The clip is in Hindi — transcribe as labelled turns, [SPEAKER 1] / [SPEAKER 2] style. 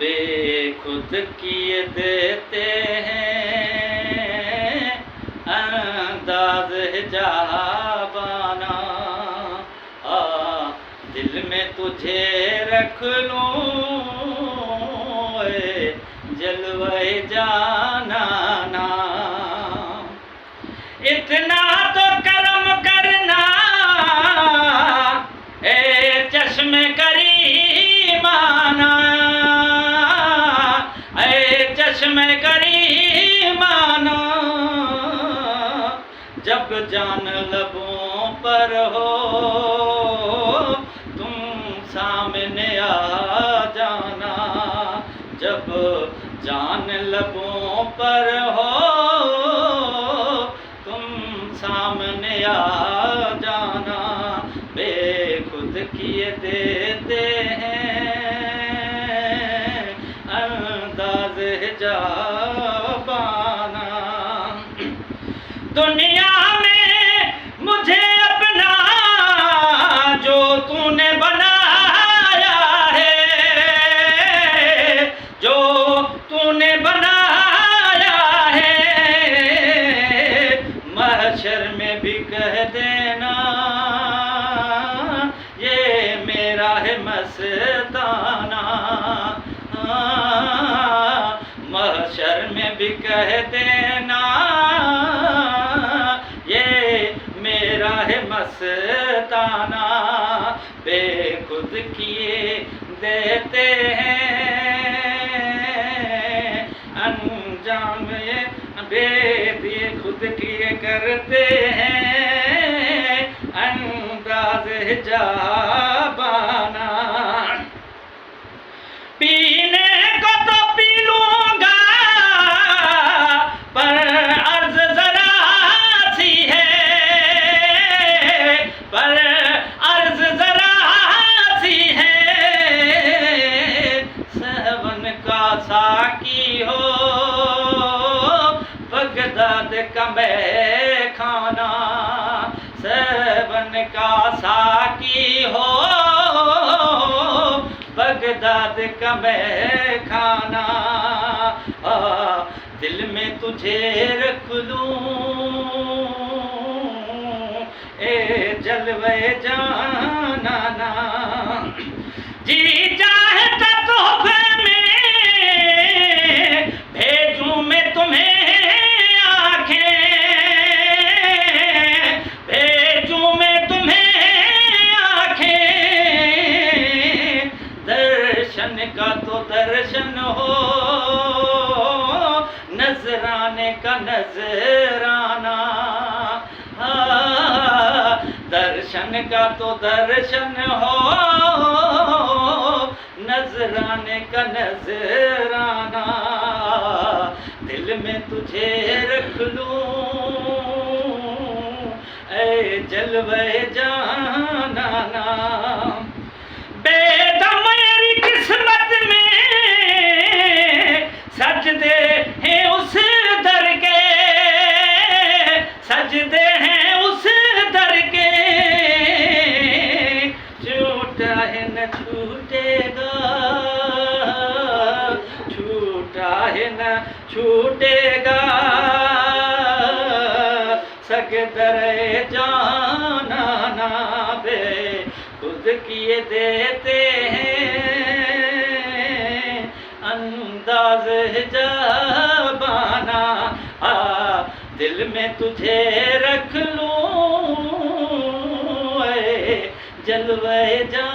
[SPEAKER 1] बेखुद किए देते हैं अंदाज जाबाना। दिल में तुझे रख लूं जलवे जाना ना। इतना तो करम करना ए चश्मे करीमाना, ए चश्मे करीमाना। जब जान लबों पर हो तुम सामने आ जाना। जब जान लबों पर हो तुम सामने आ जाना। बेखुद किए देते हैं अंदाज जाबाना। दुनिया में मुझे अपना जो तूने बनाया है, जो तूने बनाया है, महशर में भी कह देना ये मेरा है मस्ताना। महशर में भी कह देना ये मेरा है मस्ताना। बेखुद किए देते हैं अंजाम ये बेदिए खुद किए करते हैं अंदाज जाबाना। पीने को तो पी लूंगा पर अर्ज जरा सी है, पर अर्ज जरा सी है। सहवन का साकी हो बगदाद का मैं खाना। सहवन का साकी हो बगदाद का मैं खाना। दिल में तुझे रख लूं ए जलवे जाना ना। जी चाहे तो तोहफे में भेजूं मैं तुम्हें आंखें, भेजूं मैं तुम्हें आंखें। दर्शन का तो दर्शन हो नजराने का नजराना। दर्शन का तो दर्शन हो नजराने का नजराना। दिल में तुझे रख लूं ऐ जलवे जाना ना। बेदम मेरी किस्मत में सजदे हैं उस दर के, सजदे हैं उस दर के। छूटा है न छूटेगा, छूटा है न छूटेगा। सगदरे जाना ना बे खुद किए देते हैं अंदाज जाबाना। दिल में तुझे रख लूं जलवे जा